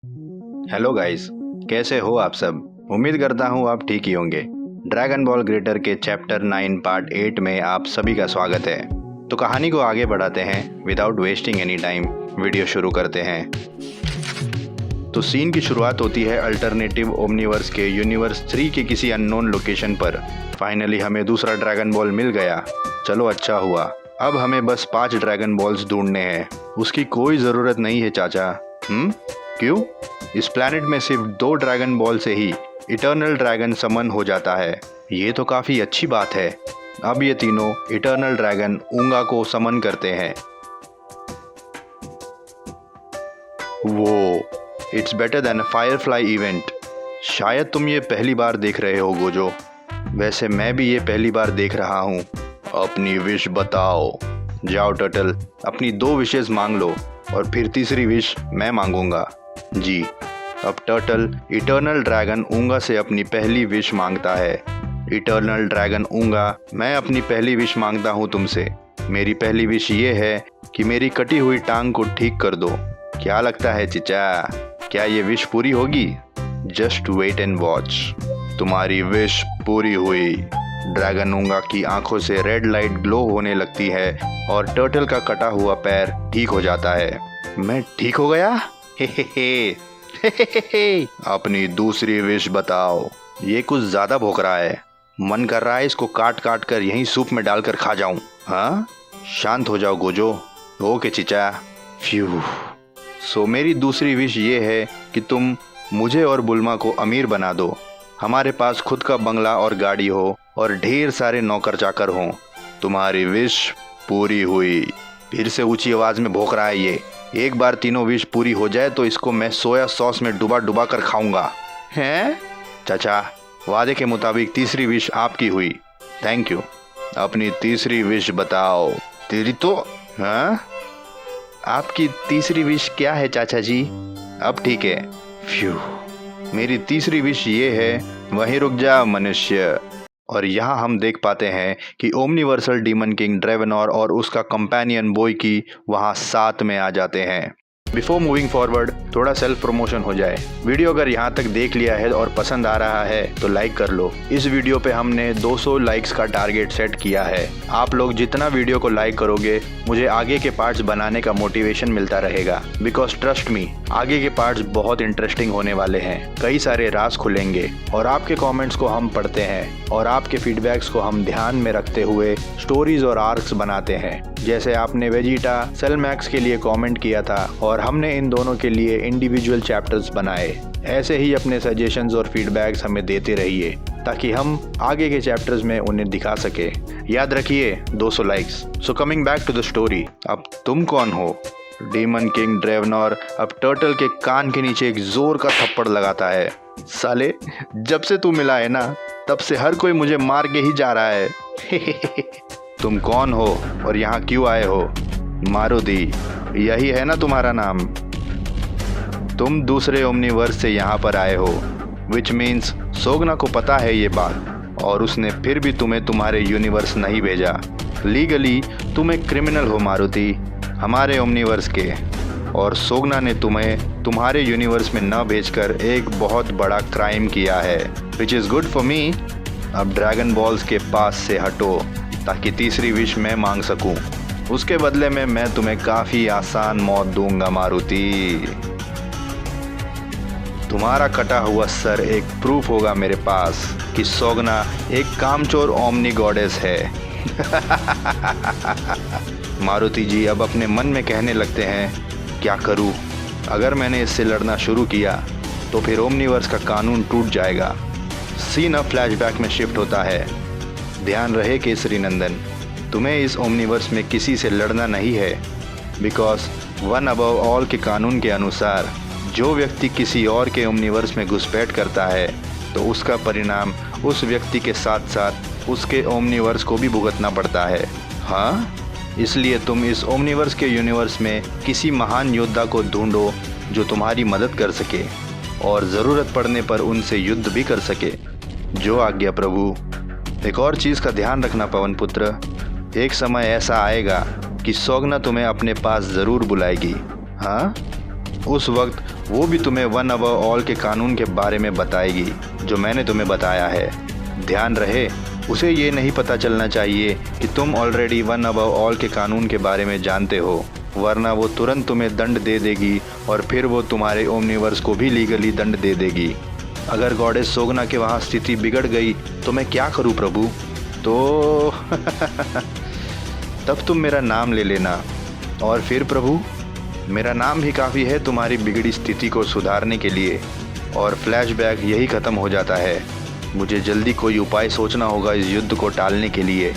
Hello guys, कैसे हो आप सब। उम्मीद करता हूँ आप ठीक ही होंगे। ड्रैगन बॉल ग्रेटर के चैप्टर 9 पार्ट 8 में आप सभी का स्वागत है। तो कहानी को आगे बढ़ाते हैं। Without wasting any time video शुरू करते हैं। तो सीन की शुरुआत होती है अल्टरनेटिव ओमनीवर्स के यूनिवर्स 3 के किसी अननोन लोकेशन पर। फाइनली हमें दूसरा ड्रैगन बॉल मिल गया। चलो अच्छा हुआ। अब हमें बस 5 ड्रैगन बॉल्स ढूंढने हैं। उसकी कोई ज़रूरत नहीं है चाचा। क्यों? इस प्लैनेट में सिर्फ 2 ड्रैगन बॉल से ही इटर्नल ड्रैगन समन हो जाता है। ये तो काफ़ी अच्छी बात है। अब ये तीनों इटर्नल ड्रैगन ऊंगा को समन करते हैं। वो it's better than a Firefly event. शायद तुम ये पहली बार देख रहे हो गोजो। वैसे मैं भी ये पहली बार देख रहा हूँ। अपनी विश बताओ। जाओ टर्टल, अपनी 2 विशेस मांग लो और फिर तीसरी विश मैं मांगूंगा। जी, अब टर्टल इटर्नल ड्रैगन ऊंगा से अपनी पहली विश मांगता है। इटर्नल ड्रैगन ऊंगा, मैं अपनी पहली विश मांगता हूँ तुमसे। मेरी पहली विश ये है कि मेरी कटी हुई टांग को ठीक कर दो। क्या लगता है चिचा, क्या ये विश पूरी होगी? Just wait and watch. तुम्हारी विश पूरी हुई। ड्रैगन ऊंगा की आंखों से रेड लाइट ग्लो होने लगती है और टर्टल का कटा हुआ पैर ठीक हो जाता है। मैं ठीक हो गया? हे। अपनी दूसरी विश बताओ। ये कुछ ज्यादा भौंक रहा है। मन कर रहा है इसको काट काट कर यहीं सूप में डालकर खा जाऊं। हाँ, शांत हो जाओ गोजो। ओके चिचा। फ्यू। सो मेरी दूसरी विश ये है कि तुम मुझे और बुल्मा को अमीर बना दो। हमारे पास खुद का बंगला और गाड़ी हो और ढेर सारे नौकर चाकर हों। तुम्हारी विश पूरी हुई। फिर से ऊंची आवाज में भौंक रहा है ये। एक बार तीनों विश पूरी हो जाए तो इसको मैं सोया सॉस में डुबा डुबा कर खाऊंगा। हैं? चाचा, वादे के मुताबिक तीसरी विश आपकी हुई। Thank you. अपनी तीसरी विश बताओ। तेरी तो हाँ? आपकी तीसरी विश क्या है चाचा जी? अब ठीक है। फ्यू। मेरी तीसरी विश ये है, वहीं रुक जा मनुष्य। और यहाँ हम देख पाते हैं कि ओमनीवर्सल डीमन किंग ड्रेवेनोर और उसका कंपेनियन बोयकी वहाँ साथ में आ जाते हैं। बिफोर मूविंग फॉरवर्ड, थोड़ा सेल्फ प्रमोशन हो जाए। वीडियो अगर यहाँ तक देख लिया है और पसंद आ रहा है तो लाइक कर लो। इस वीडियो पे हमने 200 लाइक्स का टारगेट सेट किया है। आप लोग जितना वीडियो को लाइक करोगे, मुझे आगे के पार्ट्स बनाने का मोटिवेशन मिलता रहेगा। बिकॉज ट्रस्ट मी, आगे के पार्ट्स बहुत इंटरेस्टिंग होने वाले हैं। कई सारे राज खुलेंगे और आपके कॉमेंट्स को हम पढ़ते हैं और आपके फीडबैक्स को हम ध्यान में रखते हुए स्टोरीज और आर्क्स बनाते हैं। जैसे आपने वेजिटा सेलमैक्स के लिए कमेंट किया था और हमने इन दोनों के लिए इंडिविजुअल चैप्टर्स बनाए। ऐसे ही अपने सजेशंस और फीडबैक्स हमें देते रहिए ताकि हम आगे के चैप्टर्स में उन्हें दिखा सके। याद रखिए 200 likes. So coming back to the story, अब तुम कौन हो? डीमन किंग ड्रेवेनोर अब टर्टल के कान के नीचे एक जोर का थप्पड़ लगाता है। साले, जब से तू मिला है ना, तब से हर कोई मुझे मार के ही जा रहा है। तुम कौन हो और यहाँ क्यों आए हो? मारुति, यही है ना तुम्हारा नाम? तुम दूसरे ओमनीवर्स से यहाँ पर आए हो, विच मीन्स सोगना को पता है ये बात और उसने फिर भी तुम्हें तुम्हारे यूनिवर्स नहीं भेजा। लीगली तुम एक क्रिमिनल हो मारुति, हमारे ओमनीवर्स के। और सोगना ने तुम्हें तुम्हारे यूनिवर्स में न भेजकर एक बहुत बड़ा क्राइम किया है, which is good for me. अब ड्रैगन बॉल्स के पास से हटो ताकि तीसरी विश मैं मांग सकूं। उसके बदले में मैं तुम्हें काफ़ी आसान मौत दूंगा मारुति। तुम्हारा कटा हुआ सर एक प्रूफ होगा मेरे पास कि सोगना एक कामचोर ओमनी गॉडेस है। मारुति जी अब अपने मन में कहने लगते हैं, क्या करूं? अगर मैंने इससे लड़ना शुरू किया तो फिर ओमनीवर्स का कानून टूट जाएगा। सीन अब फ्लैशबैक में शिफ्ट होता है। ध्यान रहे केसरी नंदन, तुम्हें इस ओमनीवर्स में किसी से लड़ना नहीं है। बिकॉज वन अबव ऑल के कानून के अनुसार जो व्यक्ति किसी और के ओमनीवर्स में घुसपैठ करता है तो उसका परिणाम उस व्यक्ति के साथ साथ उसके ओमनीवर्स को भी भुगतना पड़ता है। हाँ, इसलिए तुम इस ओमनीवर्स के यूनिवर्स में किसी महान योद्धा को ढूंढो जो तुम्हारी मदद कर सके और ज़रूरत पड़ने पर उनसे युद्ध भी कर सके। जो आज्ञा प्रभु। एक और चीज़ का ध्यान रखना पवन पुत्र, एक समय ऐसा आएगा कि सोगना तुम्हें अपने पास ज़रूर बुलाएगी। हाँ, उस वक्त वो भी तुम्हें वन अबव ऑल के कानून के बारे में बताएगी जो मैंने तुम्हें बताया है। ध्यान रहे, उसे ये नहीं पता चलना चाहिए कि तुम ऑलरेडी वन अबव ऑल के कानून के बारे में जानते हो, वरना वो तुरंत तुम्हें दंड दे देगी और फिर वो तुम्हारे ओमनिवर्स को भी लीगली दंड दे देगी। अगर गॉडेस सोगना के वहाँ स्थिति बिगड़ गई तो मैं क्या करूँ प्रभु? तो तब तुम मेरा नाम ले लेना। और फिर प्रभु? मेरा नाम भी काफ़ी है तुम्हारी बिगड़ी स्थिति को सुधारने के लिए। और फ्लैशबैक यही ख़त्म हो जाता है। मुझे जल्दी कोई उपाय सोचना होगा इस युद्ध को टालने के लिए।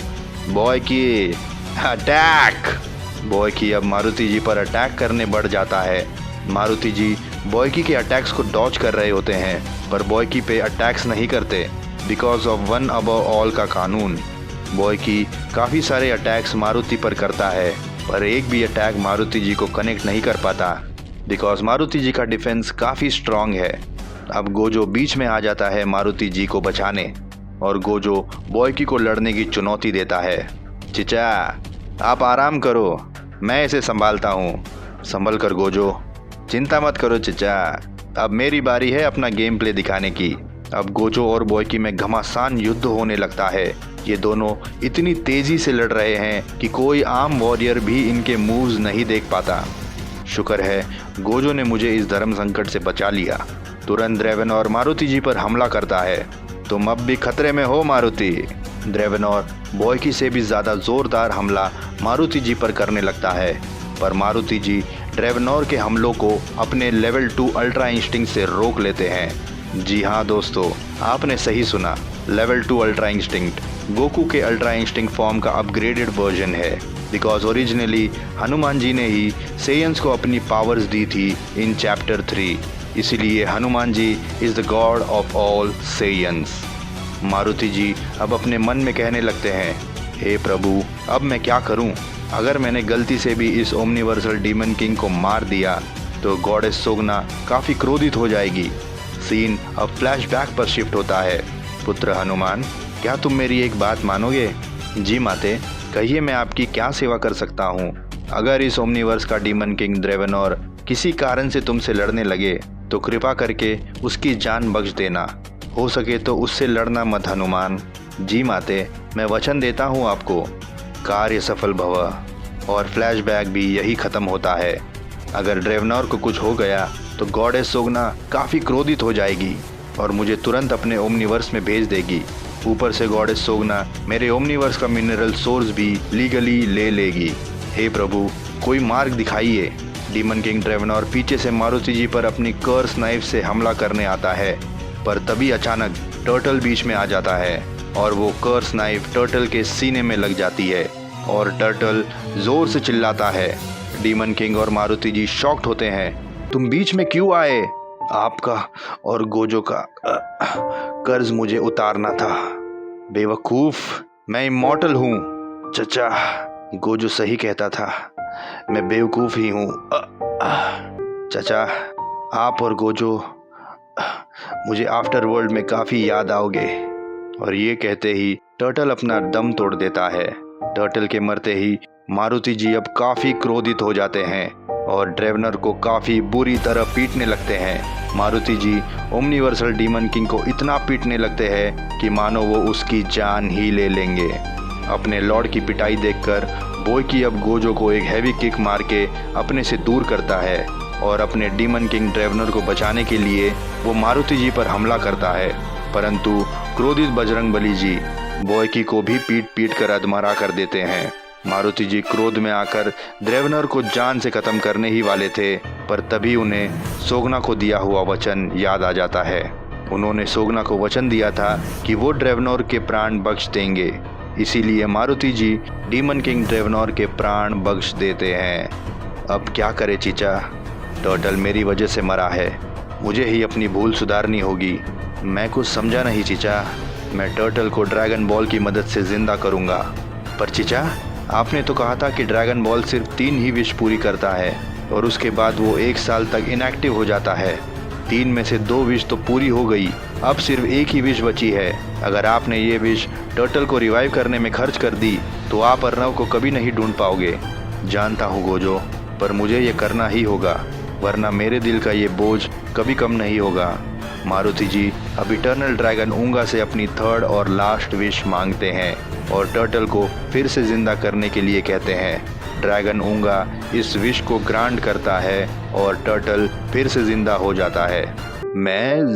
बॉय की अटैक! बॉय की अब मारुति जी पर अटैक करने बढ़ जाता है। मारुति जी बॉयकी के अटैक्स को डॉज कर रहे होते हैं, पर बॉयकी पे अटैक्स नहीं करते because of one above all का कानून। बॉयकी काफ़ी सारे अटैक्स मारुति पर करता है, पर एक भी अटैक मारुति जी को कनेक्ट नहीं कर पाता बिकॉज मारुति जी का डिफेंस काफ़ी स्ट्रांग है। अब गोजो बीच में आ जाता है मारुति जी को बचाने, और गोजो बॉयकी को लड़ने की चुनौती देता है। चिचा, आप आराम करो, मैं इसे संभालता हूँ। संभल कर गोजो, चिंता मत करो चिचा, अब मेरी बारी है अपना गेम प्ले दिखाने की। अब गोजो और बॉयकी में घमासान युद्ध होने लगता है। ये दोनों इतनी तेज़ी से लड़ रहे हैं कि कोई आम वॉरियर भी इनके मूव्स नहीं देख पाता। शुक्र है गोजो ने मुझे इस धर्म संकट से बचा लिया। तुरंत ड्रैवेनोर मारुति जी पर हमला करता है। तुम अब भी खतरे में हो मारुति। ड्रैवेनोर बॉयकी से भी ज़्यादा ज़ोरदार हमला मारुति जी पर करने लगता है, पर मारुति जी ड्रैवेनोर के हमलों को अपने लेवल 2 अल्ट्रा इंस्टिंक्ट से रोक लेते हैं। जी हाँ दोस्तों, आपने सही सुना, लेवल 2 अल्ट्रा इंस्टिंक्ट गोकू के अल्ट्रा इंस्टिंक्ट फॉर्म का अपग्रेडेड वर्जन है बिकॉज ओरिजिनली हनुमान जी ने ही सेयंस को अपनी पावर्स दी थी इन चैप्टर 3, इसीलिए Hanuman ji is the God of all saints. Maruti ji अब अपने मन में कहने लगते हैं, हे प्रभु, अब मैं क्या करूं? अगर मैंने गलती से भी इस ओमनिवर्सल डीमन किंग को मार दिया तो गॉडेस सोगना काफ़ी क्रोधित हो जाएगी। सीन अब फ्लैशबैक पर शिफ्ट होता है। पुत्र हनुमान, क्या तुम मेरी एक बात मानोगे? जी माते, कहिए, मैं आपकी क्या सेवा कर सकता हूँ? अगर इस ओमनिवर्स का डीमन किंग ड्रैवेनोर किसी कारण से तुमसे लड़ने लगे तो कृपा करके उसकी जान बख्श देना। हो सके तो उससे लड़ना मत हनुमान। जी माते, मैं वचन देता हूँ आपको। कार्य सफल भव। और फ्लैशबैक भी यही ख़त्म होता है। अगर ड्रैवेनोर को कुछ हो गया तो गॉडेस सोगना काफ़ी क्रोधित हो जाएगी और मुझे तुरंत अपने ओमनिवर्स में भेज देगी। ऊपर से गॉडेस सोगना मेरे ओमनिवर्स का मिनरल सोर्स भी लीगली ले लेगी। हे प्रभु, कोई मार्ग दिखाइए। डीमन किंग ड्रैवेनोर पीछे से मारुति जी पर अपनी कर्स नाइफ से हमला करने आता है, पर तभी अचानक टर्टल बीच में आ जाता है और वो कर्स नाइफ टर्टल के सीने में लग जाती है और टर्टल जोर से चिल्लाता है। डीमन किंग और मारुति जी शॉक्ड होते हैं। तुम बीच में क्यों आए? आपका और गोजो का कर्ज मुझे उतारना था। बेवकूफ़, मैं इमॉर्टल हूँ। चचा, गोजो सही कहता था, मैं बेवकूफ़ ही हूँ। चचा, आप और गोजो मुझे आफ्टर वर्ल्ड में काफ़ी याद आओगे। और ये कहते ही टर्टल अपना दम तोड़ देता है। टर्टल के मरते ही मारुति जी अब काफ़ी क्रोधित हो जाते हैं और ड्रैवेनोर को काफ़ी बुरी तरह पीटने लगते हैं। मारुति जी ओमनिवर्सल डीमन किंग को इतना पीटने लगते हैं कि मानो वो उसकी जान ही ले लेंगे। अपने लॉर्ड की पिटाई देखकर बॉयकी अब गोजो को एक हैवी किक मार के अपने से दूर करता है और अपने डीमन किंग ड्रैवेनोर को बचाने के लिए वो मारुति जी पर हमला करता है, परंतु क्रोधित बजरंगबली जी बॉयकी को भी पीट कर अधमरा कर देते हैं। मारुति जी क्रोध में आकर ड्रैवेनोर को जान से ख़त्म करने ही वाले थे, पर तभी उन्हें सोगना को दिया हुआ वचन याद आ जाता है। उन्होंने सोगना को वचन दिया था कि वो ड्रैवेनोर के प्राण बख्श देंगे, इसीलिए मारुति जी डीमन किंग ड्रैवेनोर के प्राण बख्श देते हैं। अब क्या करे चीचा? टर्टल मेरी वजह से मरा है, मुझे ही अपनी भूल सुधारनी होगी। मैं कुछ समझा नहीं चीचा। मैं टर्टल को ड्रैगन बॉल की मदद से ज़िंदा करूँगा। पर चीचा, आपने तो कहा था कि ड्रैगन बॉल सिर्फ 3 ही विश पूरी करता है और उसके बाद वो 1 साल तक इनएक्टिव हो जाता है। 3 में से 2 विश तो पूरी हो गई, अब सिर्फ 1 ही विश बची है। अगर आपने ये विश टर्टल को रिवाइव करने में खर्च कर दी तो आप अर्नव को कभी नहीं ढूंढ पाओगे। जानता हूँ गोजो, पर मुझे ये करना ही होगा। वरना मेरे दिल का ये बोझ कभी कम नहीं होगा। मारुति जी अब इटर्नल ड्रैगन ऊंगा से अपनी थर्ड और लास्ट विश मांगते हैं और टर्टल को फिर से जिंदा करने के लिए कहते हैं। ड्रैगन ऊंगा इस विश को ग्रांट करता है और टर्टल फिर से जिंदा हो जाता है। मैं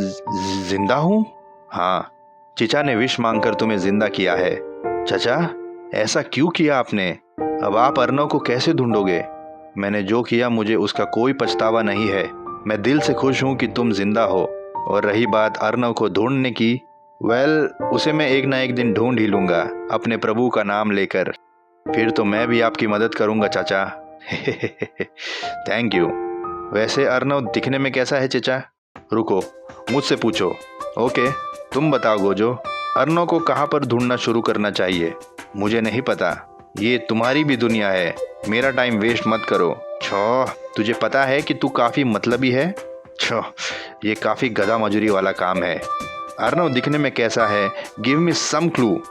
जिंदा हूँ? हाँ, चिचा ने विश मांगकर तुम्हें जिंदा किया है। चचा, ऐसा क्यों किया आपने? अब आप अर्नव को कैसे ढूंढोगे? मैंने जो किया मुझे उसका कोई पछतावा नहीं है। मैं दिल से खुश हूँ कि तुम जिंदा हो। और रही बात अर्नव को ढूंढने की, उसे मैं एक ना एक दिन ढूंढ ही लूंगा अपने प्रभु का नाम लेकर। फिर तो मैं भी आपकी मदद करूंगा चाचा। Thank you. वैसे अर्नव दिखने में कैसा है चचा? रुको, मुझसे पूछो। ओके, तुम बताओ गोजो, अर्नव को कहाँ पर ढूंढना शुरू करना चाहिए? मुझे नहीं पता, ये तुम्हारी भी दुनिया है। मेरा टाइम वेस्ट मत करो। छो, तुझे पता है कि तू काफी मतलबी है। छो, ये काफी गधा मजूरी वाला काम है। अर्नव दिखने में कैसा है? गिव मी सम क्लू।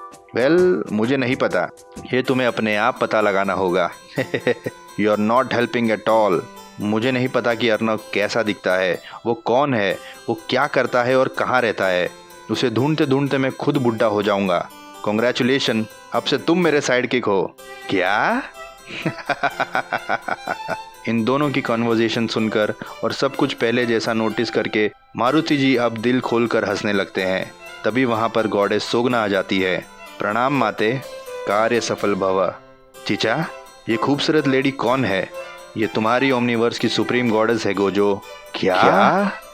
मुझे नहीं पता, ये तुम्हें अपने आप पता लगाना होगा। You are not helping at all. मुझे नहीं पता कि अर्नव कैसा दिखता है, वो कौन है, वो क्या करता है और कहाँ रहता है। उसे ढूंढते ढूंढते मैं खुद बुढ़ा हो जाऊंगा। कॉन्ग्रेचुलेशन, अब से तुम मेरे साइड किक हो। क्या? इन दोनों की कॉन्वर्जेशन सुनकर और सब कुछ पहले जैसा नोटिस करके मारुति जी अब दिल खोलकर हंसने लगते हैं। तभी वहां पर गॉडेस सोगना आ जाती है। प्रणाम माते, कार्य सफल भव। चीचा, ये खूबसूरत लेडी कौन है? ये तुम्हारी ओमनीवर्स की सुप्रीम गॉडेस है गोजो। क्या?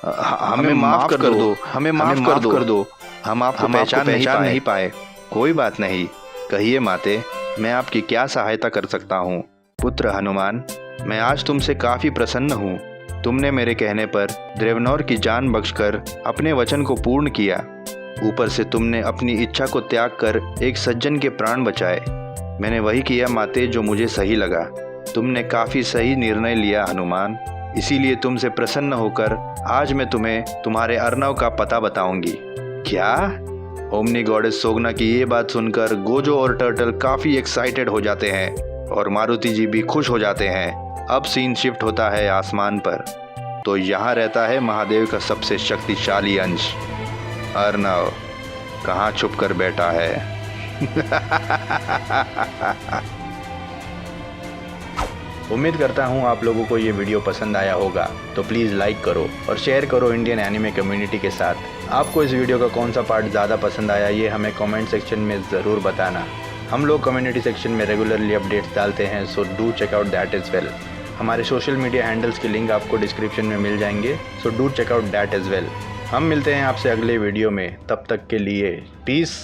हमें माफ कर दो, हमें माफ कर दो। हम आपको पहचान नहीं पाए। कोई बात नहीं, कहिए माते, मैं आपकी क्या सहायता कर सकता हूँ? पुत्र हनुमान, मैं आज तुमसे काफी प्रसन्न हूँ। तुमने मेरे कहने पर द्रेवनौर की जान बख्शकर अपने वचन को पूर्ण किया। ऊपर से तुमने अपनी इच्छा को त्याग कर एक सज्जन के प्राण बचाए। मैंने वही किया माते जो मुझे सही लगा। तुमने काफी सही निर्णय लिया हनुमान, इसीलिए तुमसे प्रसन्न होकर आज मैं तुम्हें तुम्हारे अर्नव का पता बताऊंगी। क्या? ओमनी गॉडेस सोगना की ये बात सुनकर गोजो और टर्टल काफी एक्साइटेड हो जाते हैं और मारुति जी भी खुश हो जाते हैं। अब सीन शिफ्ट होता है आसमान पर, तो यहाँ रहता है महादेव का सबसे शक्तिशाली अंश अर्नव। कहाँ छुप कर बैठा है? उम्मीद करता हूँ आप लोगों को ये वीडियो पसंद आया होगा, तो प्लीज़ लाइक करो और शेयर करो इंडियन एनिमे कम्युनिटी के साथ। आपको इस वीडियो का कौन सा पार्ट ज़्यादा पसंद आया ये हमें कमेंट सेक्शन में ज़रूर बताना। हम लोग कम्युनिटी सेक्शन में रेगुलरली अपडेट्स डालते हैं, so do check out that as well. हमारे सोशल मीडिया हैंडल्स के लिंक आपको डिस्क्रिप्शन में मिल जाएंगे, so do check out that as well. हम मिलते हैं आपसे अगले वीडियो में, तब तक के लिए पीस।